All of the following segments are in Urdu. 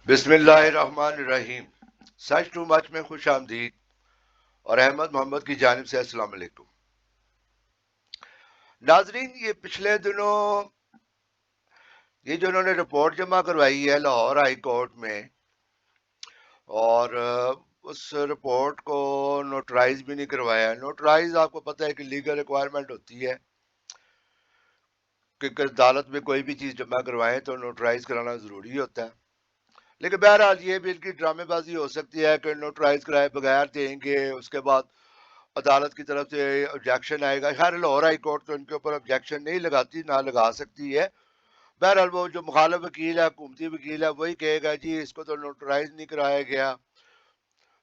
بسم اللہ الرحمن الرحیم. سچ ٹو مچ میں خوش آمدید اور احمد محمد کی جانب سے السلام علیکم. ناظرین، یہ پچھلے دنوں یہ جو انہوں نے رپورٹ جمع کروائی ہے لاہور ہائی کورٹ میں، اور اس رپورٹ کو نوٹرائز بھی نہیں کروایا. نوٹرائز آپ کو پتہ ہے کہ لیگل ریکوائرمنٹ ہوتی ہے کہ عدالت میں کوئی بھی چیز جمع کروائیں تو نوٹرائز کرانا ضروری ہوتا ہے. لیکن بہرحال یہ بھی ان کی ڈرامے بازی ہو سکتی ہے کہ نوٹرائز کرائے بغیر دیں گے، اس کے بعد عدالت کی طرف سے آبجیکشن آئے گا. خیر لاہور ہائی کورٹ تو ان کے اوپر آبجیکشن نہیں لگاتی، نہ لگا سکتی ہے. بہرحال وہ جو مخالف وکیل ہے، حکومتی وکیل ہے، وہی کہے گا جی اس کو تو نوٹرائز نہیں کرایا گیا،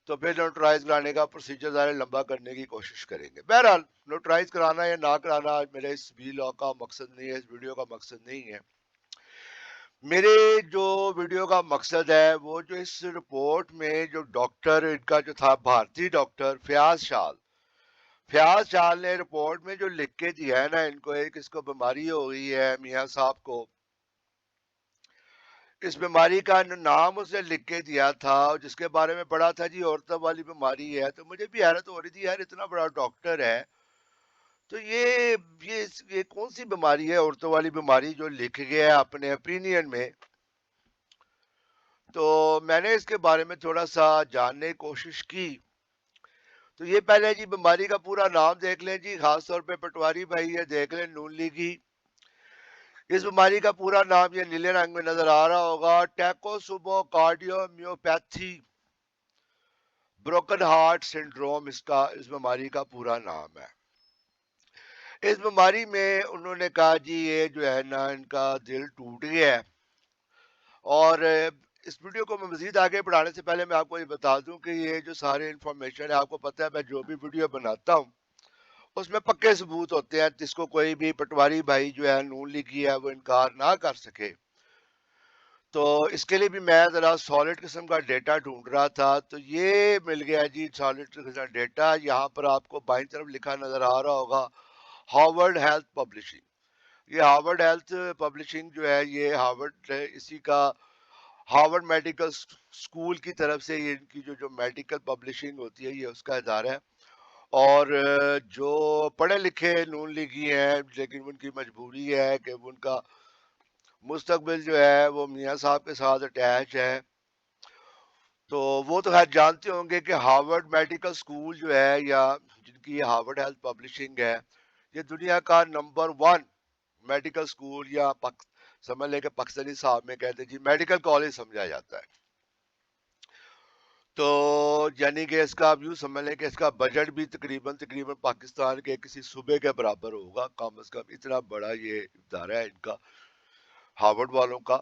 تو پھر نوٹرائز کرانے کا پروسیجر ذرا لمبا کرنے کی کوشش کریں گے. بہرحال نوٹرائز کرانا یا نہ کرانا میرے اس ویڈیو کا مقصد نہیں ہے، اس ویڈیو کا مقصد نہیں ہے. میرے جو ویڈیو کا مقصد ہے وہ جو اس رپورٹ میں جو ڈاکٹر ان کا جو تھا بھارتی ڈاکٹر فیاض شال نے رپورٹ میں جو لکھ کے دیا ہے نا، ان کو ایک اس کو بیماری ہو گئی ہے میاں صاحب کو. اس بیماری کا نام اس نے لکھ کے دیا تھا جس کے بارے میں پڑھا تھا جی عورتوں والی بیماری ہے. تو مجھے بھی حیرت ہو رہی تھی یار اتنا بڑا ڈاکٹر ہے تو یہ کون سی بیماری ہے عورتوں والی بیماری جو لکھ گیا ہے اپنے اپینین میں. تو میں نے اس کے بارے میں تھوڑا سا جاننے کی کوشش کی. تو یہ پہلے جی بیماری کا پورا نام دیکھ لیں جی، خاص طور پہ پٹواری بھائی یہ دیکھ لیں نون لیگی. اس بیماری کا پورا نام یہ نیلے رنگ میں نظر آ رہا ہوگا، ٹیکو سوبو کارڈیو میوپیتھی بروکن ہارٹ سنڈروم اس بیماری کا پورا نام ہے. اس بیماری میں انہوں نے کہا جی یہ جو ہے نا ان کا دل ٹوٹ گیا ہے. اور اس ویڈیو کو میں مزید آگے بڑھانے سے پہلے میں آپ کو یہ بتا دوں کہ یہ جو سارے انفارمیشن ہے، آپ کو پتہ ہے میں جو بھی ویڈیو بناتا ہوں اس میں پکے ثبوت ہوتے ہیں جس کو کوئی بھی پٹواری بھائی جو ہے نون لیگی ہے وہ انکار نہ کر سکے. تو اس کے لیے بھی میں ذرا سالڈ قسم کا ڈیٹا ڈھونڈ رہا تھا، تو یہ مل گیا جی سالڈ قسم کا ڈیٹا. یہاں پر آپ کو بائیں طرف لکھا نظر آ رہا ہوگا ہارورڈ ہیلتھ پبلشنگ. یہ ہارورڈ ہیلتھ پبلشنگ جو ہے یہ ہارورڈ اسی کا ہارورڈ میڈیکل اسکول کی طرف سے یہ ان کی جو میڈیکل پبلشنگ ہوتی ہے یہ اس کا ادارہ ہے. اور جو پڑھے لکھے نون لیگی ہیں لیکن ان کی مجبوری ہے کہ ان کا مستقبل جو ہے وہ میاں صاحب کے ساتھ اٹیچ ہے، تو وہ تو خیر جانتے ہوں گے کہ ہارورڈ میڈیکل اسکول جو ہے یا جن کی یہ ہارورڈ ہیلتھ پبلشنگ ہے یہ دنیا کا نمبر 1 میڈیکل اسکول یا سمجھ لیں کہ پاکستانی صاحب میں کہتے ہیں جی میڈیکل کالج سمجھا جاتا ہے. تو یعنی کہ اس کا آپ یوں سمجھ لیں کہ اس کا بجٹ بھی تقریباً پاکستان کے کسی صوبے کے برابر ہوگا کم از کم. اتنا بڑا یہ ادارہ ہے ان کا ہارورڈ والوں کا.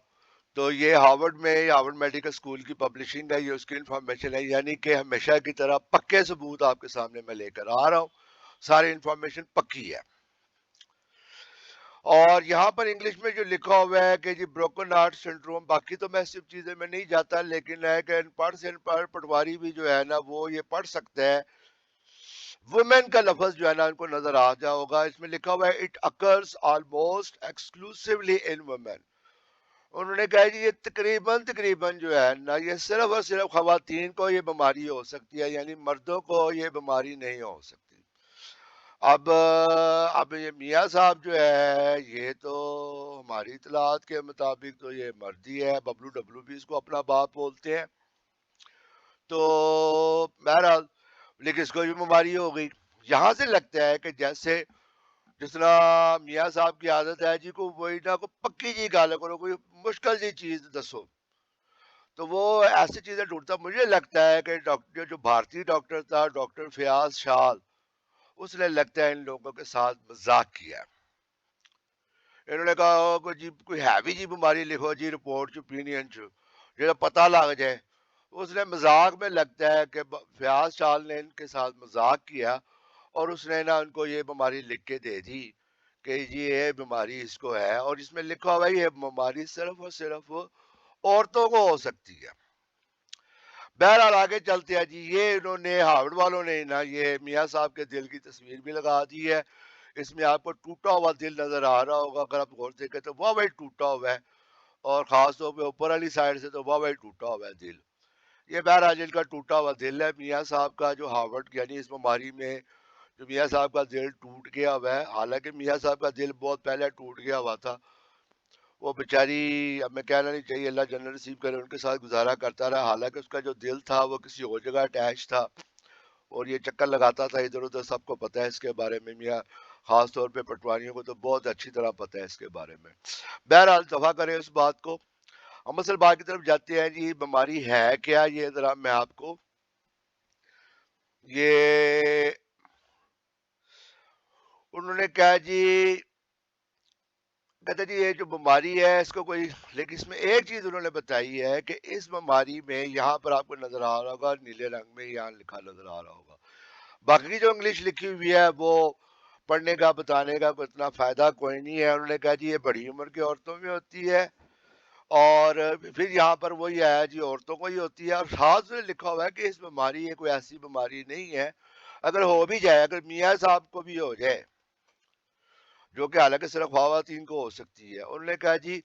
تو یہ ہارورڈ میں ہارورڈ میڈیکل اسکول کی پبلشنگ ہے، یہ اس کی انفارمیشن ہے. یعنی کہ ہمیشہ کی طرح پکے ثبوت آپ کے سامنے میں لے کر آ رہا ہوں، ساری انفارمیشن پکی ہے. اور یہاں پر انگلش میں جو لکھا ہوا ہے کہ جی بروکن ہارٹ سنڈروم، باقی تو میں صرف چیزیں میں نہیں جاتا، لیکن ہے کہ ان پر پٹواری بھی جو ہے نا وہ یہ پڑھ سکتا ہے. وومن کا لفظ جو ہے نا ان کو نظر آ جا ہوگا، اس میں لکھا ہوا ہے it occurs almost exclusively in women. انہوں نے کہا جی یہ تقریباً جو ہے نا یہ صرف اور صرف خواتین کو یہ بیماری ہو سکتی ہے، یعنی مردوں کو یہ بیماری نہیں ہو سکتی. اب یہ میاں صاحب جو ہے یہ تو ہماری اطلاعات کے مطابق تو یہ مردی ہے، ببلو ڈبلو بھی اس کو اپنا باپ بولتے ہیں. تو بہرحال لیکن اس کو بھی بیماری ہو گئی. یہاں سے لگتا ہے کہ جیسے جس طرح میاں صاحب کی عادت ہے جی کو وہی نہ کو پکی جی گال کرو، کوئی مشکل جی چیز دسو تو وہ ایسی چیزیں ڈھونڈتا. مجھے لگتا ہے کہ ڈاکٹر جو بھارتی ڈاکٹر تھا ڈاکٹر فیاض شال، اس نے لگتا ہے ان لوگوں کے ساتھ مذاق کیا. انہوں نے کہا کہ جی کوئی ہیوی جی بیماری لکھو جی رپورٹ اوپینین جو پتہ لگ جائے. اس نے مذاق میں لگتا ہے کہ فیاض شال نے ان کے ساتھ مذاق کیا اور اس نے نا ان کو یہ بیماری لکھ کے دے دی کہ جی یہ بیماری اس کو ہے، اور اس میں لکھا ہوا ہے یہ بیماری صرف اور صرف عورتوں کو ہو سکتی ہے. بہرحال آگے چلتے ہیں جی. یہ انہوں نے ہارورڈ والوں نے نا یہ میاں صاحب کے دل کی تصویر بھی لگا دی ہے. اس میں آپ کو ٹوٹا ہوا دل نظر آ رہا ہوگا، اگر آپ غور سے دیکھیں تو وہ بھائی ٹوٹا ہوا ہے. اور خاص طور پہ اوپر والی سائڈ سے تو واہ بھائی ٹوٹا ہوا ہے دل. یہ بہرحال جن کا ٹوٹا ہوا دل ہے, میاں صاحب کا جو ہارٹ یعنی اس بیماری میں جو میاں صاحب کا دل ٹوٹ گیا ہوا ہے, حالانکہ میاں صاحب کا دل بہت پہلے ٹوٹ گیا ہوا تھا, وہ بیچاری, اب میں کہنا نہیں چاہیے, اللہ جنت نصیب کرے, ان کے ساتھ گزارا کرتا رہا, حالانکہ اس کا جو دل تھا وہ کسی اور جگہ اٹیچ تھا اور یہ چکر لگاتا تھا ادھر ادھر. سب کو پتہ ہے اس کے بارے میں, میاں خاص طور پہ پٹوانیوں کو تو بہت اچھی طرح پتہ ہے اس کے بارے میں. بہرحال دفاع کریں اس بات کو, ہم اصل بات کی طرف جاتے ہیں. جی بیماری ہے کیا, یہ ذرا میں آپ کو یہ انہوں نے کہا جی, کہتے جی یہ جو بیماری ہے اس کو کوئی, لیکن اس میں ایک چیز انہوں نے بتائی ہے کہ اس بیماری میں, یہاں پر آپ کو نظر آ رہا ہوگا نیلے رنگ میں یہاں لکھا نظر آ رہا ہوگا, باقی جو انگلش لکھی ہوئی ہے وہ پڑھنے کا بتانے کا کوئی اتنا فائدہ کوئی نہیں ہے. انہوں نے کہا جی یہ بڑی عمر کی عورتوں میں ہوتی ہے, اور پھر یہاں پر وہی آیا جی عورتوں کو ہی ہوتی ہے, اور خاص میں لکھا ہوا ہے کہ اس بیماری یہ کوئی ایسی بیماری نہیں ہے, اگر ہو بھی جائے, اگر میاں صاحب کو بھی ہو جائے, جو کہ حالانکہ صرف خواتین کو ہو سکتی ہے. انہوں نے کہا جی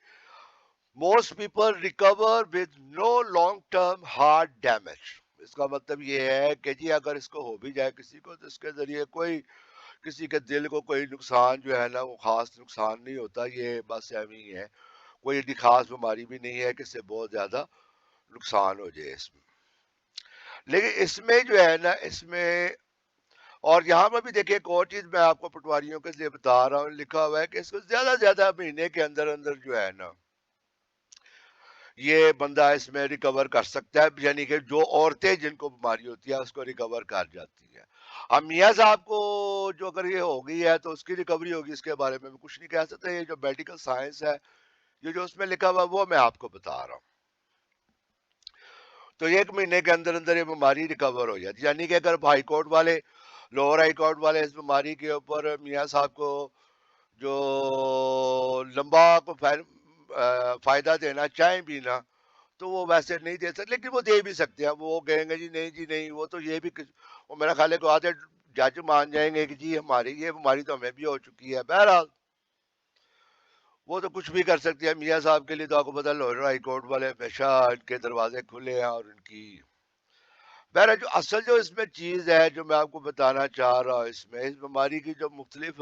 most people recover with no long term heart damage. اس کا مطلب یہ ہے کہ جی اگر اس کو ہو بھی جائے کسی کو, تو اس کے ذریعے کوئی کسی کے دل کو کوئی نقصان جو ہے نا وہ خاص نقصان نہیں ہوتا, یہ بس ایویں ہی ہے, کوئی اتنی خاص بیماری بھی نہیں ہے کہ اس سے بہت زیادہ نقصان ہو جائے اس میں. لیکن اس میں جو ہے نا, اس میں اور یہاں پر بھی دیکھیں ایک اور چیز میں آپ کو پٹواریوں کے لیے بتا رہا ہوں, لکھا ہوا ہے کہ اس کو زیادہ سے زیادہ مہینے کے اندر اندر جو ہے نا یہ بندہ اس میں ریکور کر سکتا ہے, یعنی کہ جو عورتیں جن کو بیماری ہوتی ہے اس کو ریکور کر جاتی ہے. اب میاں صاحب کو جو اگر یہ ہو گئی ہے تو اس کی ریکوری ہوگی, اس کے بارے میں کچھ نہیں کہہ سکتے. یہ جو میڈیکل سائنس ہے, یہ جو اس میں لکھا ہوا وہ میں آپ کو بتا رہا ہوں. تو ایک مہینے کے اندر اندر یہ بیماری ریکور ہو جاتی ہے, یعنی کہ اگر ہائی کورٹ والے, لوور ہائی کورٹ والے اس بیماری کے اوپر میاں صاحب کو جو لمبا کو فائدہ دینا چاہیں بھی نا, تو وہ ویسے نہیں دے سکتے, لیکن وہ دے بھی سکتے ہیں. وہ کہیں گے جی نہیں جی نہیں, وہ تو یہ بھی وہ میرا خیال ہے کہ آدھے جج مان جائیں گے کہ جی ہماری یہ بیماری تو ہمیں بھی ہو چکی ہے. بہرحال وہ تو کچھ بھی کر سکتے ہیں. میاں صاحب کے لیے تو آپ کو پتا, لوئر ہائی کورٹ والے ہمیشہ ان کے دروازے کھلے ہیں, اور ان کی بہرحال جو اصل جو اس میں چیز ہے جو میں آپ کو بتانا چاہ رہا ہوں, اس میں اس بیماری کی جو مختلف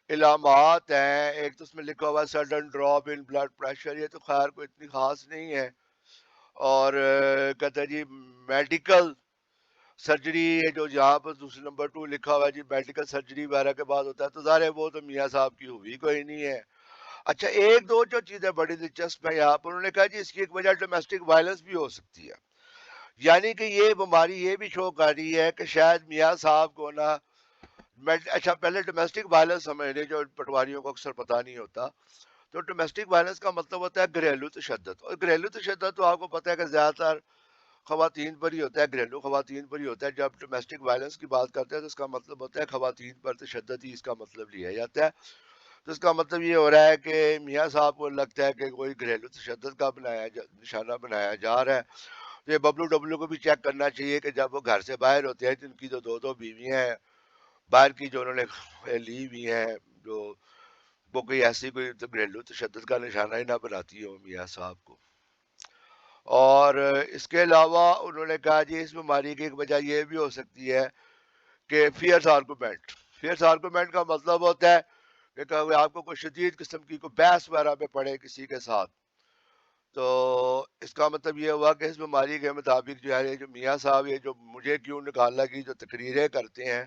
علامات ہیں, ایک تو اس میں لکھا ہوا سڈن ڈراپ ان بلڈ پریشر, یہ تو خیر کوئی اتنی خاص نہیں ہے. اور کہتے ہیں جی میڈیکل سرجری, جو جہاں پر دوسرے نمبر 2 لکھا ہوا ہے جی میڈیکل سرجری وغیرہ کے بعد ہوتا ہے, تو ظاہر ہے وہ تو میاں صاحب کی ہوئی کوئی نہیں ہے. اچھا ایک دو جو چیزیں بڑی دلچسپ ہیں یہاں پر, انہوں نے کہا جی اس کی ایک وجہ ڈومیسٹک وائلنس بھی ہو سکتی ہے, یعنی کہ یہ بیماری یہ بھی شو کر رہی ہے کہ شاید میاں صاحب کو نا, اچھا پہلے ڈومیسٹک وائلنس سمجھ لیں, جو پٹواریوں کو اکثر پتہ نہیں ہوتا. تو ڈومیسٹک وائلنس کا مطلب ہوتا ہے گھریلو تشدد, اور گھریلو تشدد تو آپ کو پتہ ہے کہ زیادہ تر خواتین پر ہی ہوتا ہے, گھریلو خواتین پر ہی ہوتا ہے. جب ڈومیسٹک وائلنس کی بات کرتے ہیں تو اس کا مطلب ہوتا ہے خواتین پر تشدد ہی اس کا مطلب لیا جاتا ہے. تو اس کا مطلب یہ ہو رہا ہے کہ میاں صاحب کو لگتا ہے کہ کوئی گھریلو تشدد کا نشانہ بنایا جا رہا ہے. تو یہ ببلو ڈبلو کو بھی چیک کرنا چاہیے کہ جب وہ گھر سے باہر ہوتے ہیں, جن کی جو دو بیویاں ہیں باہر کی جو انہوں نے لی ہوئی ہیں, جو وہ کوئی ایسی کوئی گھریلو تشدد کا نشانہ ہی نہ بناتی ہو میاں صاحب کو. اور اس کے علاوہ انہوں نے کہا جی اس بیماری کی ایک وجہ یہ بھی ہو سکتی ہے کہ فیئرس آرگومنٹ. فیئرس آرگومنٹ کا مطلب ہوتا ہے کہ آپ کو کوئی شدید قسم کی کوئی بحث وغیرہ پہ پڑے کسی کے ساتھ, تو اس کا مطلب یہ ہوا کہ اس بیماری کے مطابق جو ہے جو میاں صاحب یہ جو مجھے کیوں نکالنا کی جو تقریریں کرتے ہیں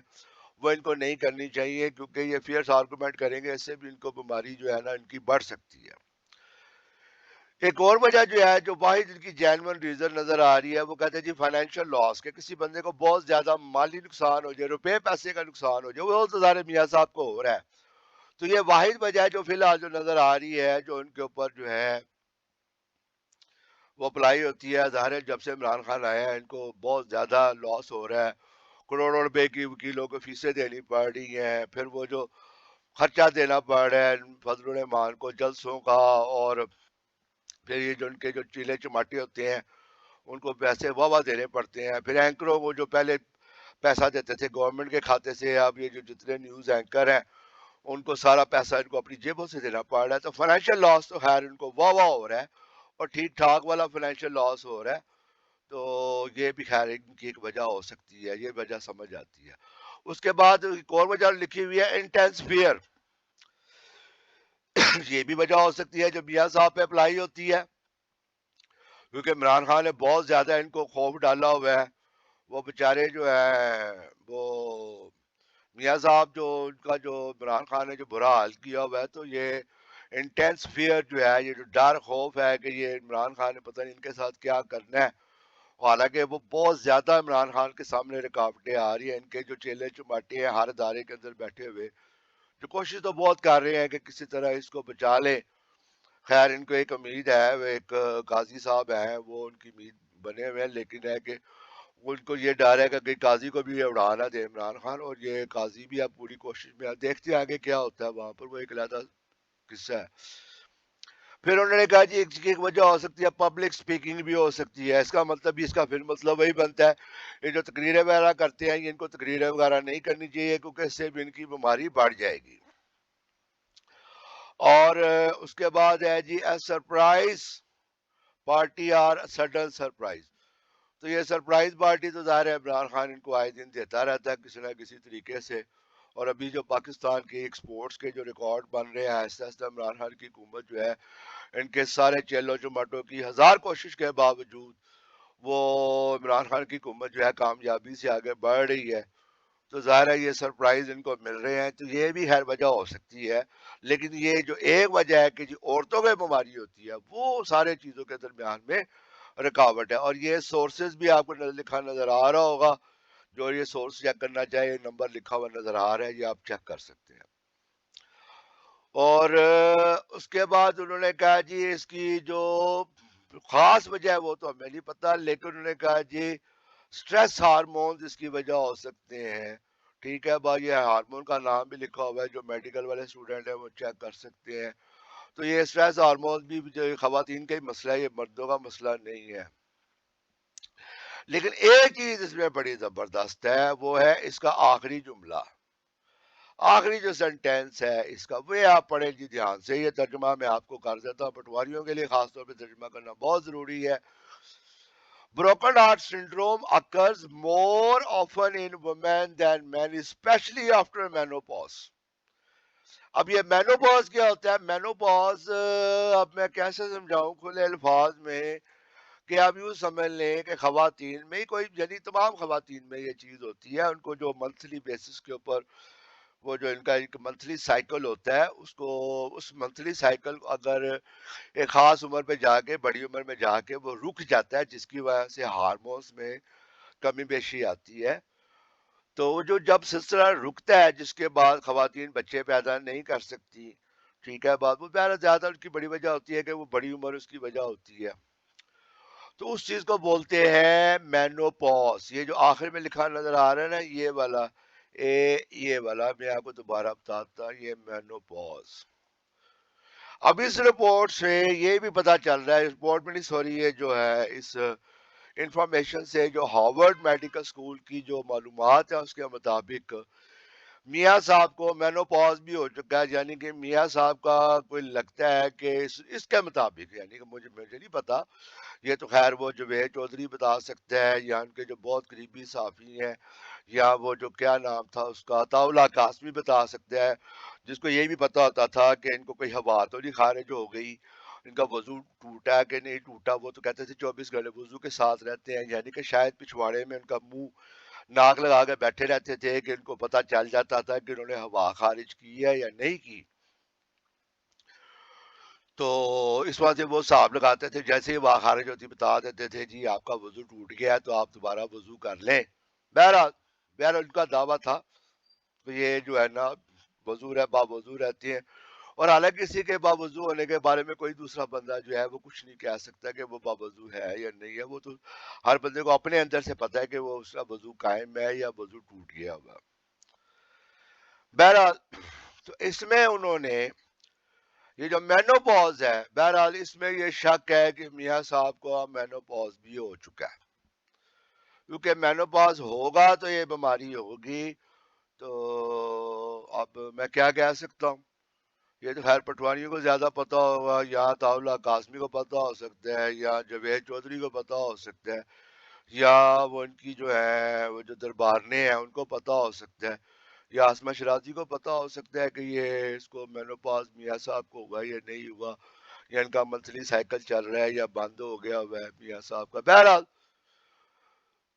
وہ ان کو نہیں کرنی چاہیے, کیونکہ یہ فیئرس آرگومنٹ کریں گے, اس سے بھی ان کو بیماری جو ہے نا ان کی بڑھ سکتی ہے. ایک اور وجہ جو ہے, جو واحد ان کی جینون ریزن نظر آ رہی ہے, وہ کہتے ہیں جی فائنینشیل لاس, کہ کسی بندے کو بہت زیادہ مالی نقصان ہو جائے, روپے پیسے کا نقصان ہو جائے, وہ تو ظاہر میاں صاحب کو ہو رہا ہے. تو یہ واحد وجہ ہے جو فی الحال جو نظر آ رہی ہے, جو ان کے اوپر جو ہے وہ اپلائی ہوتی ہے. ظاہر ہے جب سے عمران خان آیا ہے ان کو بہت زیادہ لاس ہو رہا ہے, کروڑوں روپے کی وکیلوں کو فیسیں دینی پڑ رہی ہیں, پھر وہ جو خرچہ دینا پڑ رہا ہے فضل الرحمان کو جلسوں کا, اور پھر یہ جو ان کے جو چیلے چماٹے ہوتے ہیں ان کو پیسے واہ دینے پڑتے ہیں. پھر اینکروں کو جو پہلے پیسہ دیتے تھے گورنمنٹ کے کھاتے سے, اب یہ جو جتنے نیوز اینکر ہیں ان کو سارا پیسہ ان کو اپنی جیبوں سے دینا پڑ رہا ہے. تو فائنینشیل لاس تو خیر ان کو واہ واہ ہو رہا ہے اور ٹھیک ٹھاک والا فائنینشیل لاس ہو رہا ہے. تو یہ بھی خیر ان کی ایک وجہ ہو سکتی ہے, یہ وجہ سمجھ آتی ہے. اس کے بعد ایک اور وجہ لکھی ہوئی ہے انٹینس فیئر. یہ بھی وجہ ہو سکتی ہے جو میاں صاحب پہ اپلائی ہوتی ہے, کیونکہ عمران خان نے بہت زیادہ ان کو خوف ڈالا ہوا ہے. وہ بیچارے جو ہے وہ میاں صاحب جو ان کا جو عمران خان نے جو برا حال کیا ہوا ہے, تو یہ انٹینس فیئر جو ہے, یہ جو ڈر خوف ہے کہ یہ عمران خان نے پتہ نہیں ان کے ساتھ کیا کرنا ہے. حالانکہ وہ بہت زیادہ عمران خان کے سامنے رکاوٹیں آ رہی ہیں. ان کے جو چیلے چماٹے ہیں ہر ادارے کے اندر بیٹھے ہوئے, جو کوشش تو بہت کر رہے ہیں کہ کسی طرح اس کو بچا لیں. خیر ان کو ایک امید ہے, وہ ایک قاضی صاحب ہیں, وہ ان کی امید بنے ہوئے ہیں, لیکن ہے کہ ان کو یہ ڈر ہے کہ کہیں قاضی کو بھی یہ اڑا نہ دے عمران خان, اور یہ قاضی بھی اب پوری کوشش میں دیکھتے ہیں آگے کیا ہوتا ہے وہاں پر. وہ ایک علیحدہ قصہ ہے. پھر انہوں نے کہا جی ایک وجہ ہو سکتی ہے پبلک سپیکنگ بھی ہو سکتی ہے. اس کا مطلب بھی اس کا پھر مطلب وہی بنتا ہے, یہ جو تقریریں وغیرہ کرتے ہیں ان کو تقریریں وغیرہ نہیں کرنی چاہیے, کیونکہ اس سے بھی ان کی بیماری بڑھ جائے گی. اور اس کے بعد ہے جی سرپرائز پارٹی اور سڈن سرپرائز. تو یہ سرپرائز پارٹی تو ظاہر ہے عمران خان ان کو آئے دن دیتا رہتا ہے کسی نہ کسی طریقے سے. اور ابھی جو پاکستان کے ایکسپورٹس کے جو ریکارڈ بن رہے ہیں آہستہ آہستہ, عمران خان کی حکومت جو ہے ان کے سارے چیلوں چماٹوں کی ہزار کوشش کے باوجود وہ عمران خان کی حکومت جو ہے کامیابی سے آگے بڑھ رہی ہے. تو ظاہر ہے یہ سرپرائز ان کو مل رہے ہیں, تو یہ بھی خیر وجہ ہو سکتی ہے. لیکن یہ جو ایک وجہ ہے کہ جو عورتوں کی بیماری ہوتی ہے وہ سارے چیزوں کے درمیان میں رکاوٹ ہے. اور یہ سورسز بھی آپ کو لکھا نظر آ رہا ہوگا, جو یہ سورس چیک کرنا چاہے نمبر لکھا ہوا نظر آ رہا ہے, یہ آپ چیک کر سکتے ہیں. اور اس کے بعد انہوں نے کہا جی اس کی جو خاص وجہ ہے وہ تو ہمیں نہیں پتا, لیکن انہوں نے کہا جی سٹریس ہارمونز اس کی وجہ ہو سکتے ہیں. ٹھیک ہے بھائی, یہ ہارمون کا نام بھی لکھا ہوا ہے, جو میڈیکل والے اسٹوڈنٹ ہیں وہ چیک کر سکتے ہیں. تو یہ سٹریس ہارمونز بھی جو خواتین کا ہی مسئلہ ہے, یہ مردوں کا مسئلہ نہیں ہے. لیکن ایک چیز اس میں بڑی زبردست ہے, وہ ہے اس کا آخری جملہ, آخری جو سینٹینس ہے اس کا, وہ آپ پڑھیں جی دھیان سے. یہ ترجمہ میں آپ کو کر دیتا ہوں, پٹواریوں کے لیے خاص طور پہ ترجمہ کرنا بہت ضروری ہے. Broken heart syndrome occurs more often in women than men, especially after menopause. اب یہ مینوپاز کیا ہوتا ہے؟ مینوپاز اب میں کیسے سمجھاؤں کھلے الفاظ میں, کہ آپ یوں سمجھ لیں کہ خواتین میں ہی کوئی, یعنی تمام خواتین میں یہ چیز ہوتی ہے, ان کو جو منتھلی بیسس کے اوپر وہ جو ان کا ایک منتھلی سائیکل ہوتا ہے, اس کو اس منتھلی سائیکل اگر ایک خاص عمر پہ جا کے, بڑی عمر میں جا کے وہ رک جاتا ہے, جس کی وجہ سے ہارمونز میں کمی بیشی آتی ہے. تو جو جب سلسلہ رکتا ہے, جس کے بعد خواتین بچے پیدا نہیں کر سکتی, ٹھیک ہے بات, وہ زیادہ ان کی بڑی وجہ ہوتی ہے کہ وہ بڑی عمر اس کی وجہ ہوتی ہے. تو اس چیز کو بولتے ہیں مینوپاز. یہ جو آخر میں لکھا نظر آ رہا ہے نا, یہ والا یہ والا میں آپ کو دوبارہ بتاتا ہوں, یہ مینوپاز. اب اس رپورٹ سے یہ بھی پتا چل رہا ہے, رپورٹ میں نہیں سوری, یہ جو ہے اس انفارمیشن سے, جو ہارورڈ میڈیکل اسکول کی جو معلومات ہیں اس کے مطابق میاں صاحب کو مینوپاز بھی ہو چکا ہے. یعنی کہ میاں صاحب کا کوئی لگتا ہے کہ اس کے مطابق, یعنی کہ مجھے نہیں پتا, یہ تو خیر وہ جوید چودھری بتا سکتا ہے, یا ان کے جو بہت قریبی صحافی ہیں, یا وہ جو کیا نام تھا اس کا, عطاءاللہ قاسمی بتا سکتا ہے, جس کو یہ بھی پتا ہوتا تھا کہ ان کو کوئی ہوا تو نہیں خارج ہو گئی, ان کا وضو ٹوٹا کہ نہیں ٹوٹا. وہ تو کہتے تھے 24 گھنٹے وضو کے ساتھ رہتے ہیں, یعنی کہ شاید پچھواڑے میں ان کا منہ ناک لگا کے بیٹھے رہتے تھے کہ ان کو پتا چل جاتا تھا کہ انہوں نے ہوا خارج کی ہے یا نہیں کی. تو اس وجہ سے وہ حساب لگاتے تھے, جیسے ہی ہوا خارج ہوتی بتا دیتے تھے جی آپ کا وضو ٹوٹ گیا ہے تو آپ دوبارہ وضو کر لیں. بہرحال ان کا دعویٰ تھا کہ یہ جو ہے نا وضو باوضو رہتے ہیں. اور حالانکہ کسی کے باوضو ہونے کے بارے میں کوئی دوسرا بندہ جو ہے وہ کچھ نہیں کہہ سکتا کہ وہ باوضو ہے یا نہیں ہے. وہ تو ہر بندے کو اپنے اندر سے پتا ہے کہ وہ اس کا وضو قائم ہے یا وضو ٹوٹ گیا ہوگا. بہرحال تو اس میں انہوں نے یہ جو مینوپاز ہے, بہرحال اس میں یہ شک ہے کہ میاں صاحب کو مینوپاز بھی ہو چکا ہے, کیونکہ مینوپاز ہوگا تو یہ بیماری ہوگی. تو اب میں کیا کہہ سکتا ہوں. یہ تو خیر پٹوانیوں کو زیادہ پتا ہوگا، یا طاولہ قاسمی کو پتا ہو سکتا ہے، یا جوید چودھری کو پتا ہو سکتا ہے، یا وہ ان کی جو ہے وہ جو دربارنے ہیں ان کو پتا ہو سکتا ہے، یا اسما شرازی کو پتا ہو سکتا ہے کہ یہ اس کو مینوپاز میاں صاحب کو ہوا یا نہیں ہوا، یا ان کا منتھلی سائیکل چل رہا ہے یا بند ہو گیا ہوا ہے میاں صاحب کا. بہرحال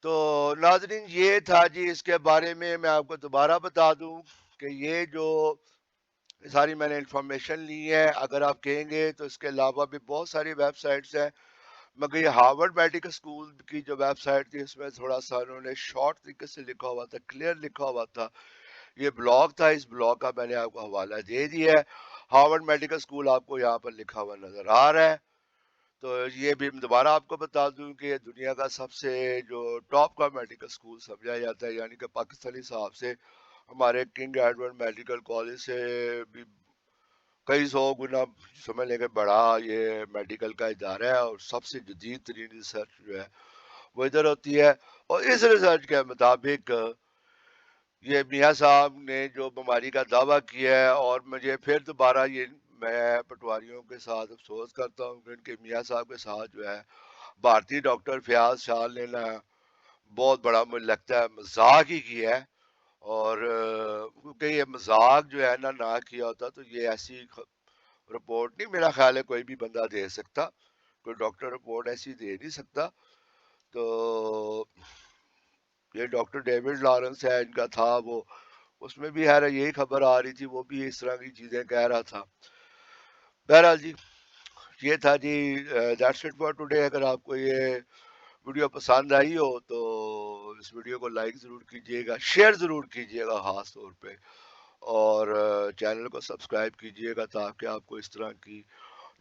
تو ناظرین یہ تھا جی، اس کے بارے میں آپ کو دوبارہ بتا دوں کہ یہ جو ساری میں نے انفارمیشن لی ہے، اگر آپ کہیں گے تو اس کے علاوہ بھی بہت ساری ویب سائٹس ہیں، مگر یہ ہارورڈ میڈیکل اسکول کی جو ویب سائٹ تھی اس میں تھوڑا سا انہوں نے شارٹ طریقے سے لکھا ہوا تھا، کلیئر لکھا ہوا تھا. یہ بلاگ تھا، اس بلاگ کا میں نے آپ کو حوالہ دے دیا ہے. ہارورڈ میڈیکل اسکول آپ کو یہاں پر لکھا ہوا نظر آ رہا ہے. تو یہ بھی دوبارہ آپ کو بتا دوں کہ یہ دنیا کا سب سے جو ٹاپ کا میڈیکل اسکول سمجھا جاتا ہے، یعنی کہ پاکستانی صاحب سے ہمارے کنگ ایڈورڈ میڈیکل کالج سے بھی کئی سو گنا سمجھ لیں کہ بڑا یہ میڈیکل کا ادارہ ہے، اور سب سے جدید ترین ریسرچ جو ہے وہ ادھر ہوتی ہے. اور اس ریسرچ کے مطابق یہ میاں صاحب نے جو بیماری کا دعویٰ کیا ہے، اور مجھے پھر دوبارہ یہ میں پٹواریوں کے ساتھ افسوس کرتا ہوں کہ ان کے میاں صاحب کے ساتھ جو ہے بھارتی ڈاکٹر فیاض شاہ نے نا بہت بڑا مجھے لگتا ہے مذاق ہی کیا ہے. اور کیونکہ یہ مذاق جو ہے نا نہ کیا ہوتا تو یہ ایسی رپورٹ نہیں، میرا خیال ہے کوئی بھی بندہ دے سکتا، کوئی ڈاکٹر رپورٹ ایسی دے نہیں سکتا. تو یہ ڈاکٹر ڈیوڈ لارنس ہے ان کا تھا، وہ اس میں بھی ہے یہی خبر آ رہی تھی، وہ بھی اس طرح کی چیزیں کہہ رہا تھا. بہرحال جی یہ تھا جی، دیٹس اٹ فار ٹوڈے. اگر آپ کو یہ ویڈیو پسند آئی ہو تو اس ویڈیو کو لائک ضرور کیجیے گا، شیئر ضرور کیجیے گا خاص طور پہ، اور چینل کو سبسکرائب کیجیے گا تاکہ آپ کو اس طرح کی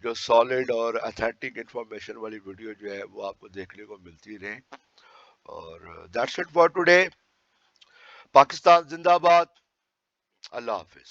جو سالڈ اور اتھینٹک انفارمیشن والی ویڈیو جو ہے وہ آپ کو دیکھنے کو ملتی رہے. اور that's it for today. Pakistan زندہ باد. اللہ حافظ.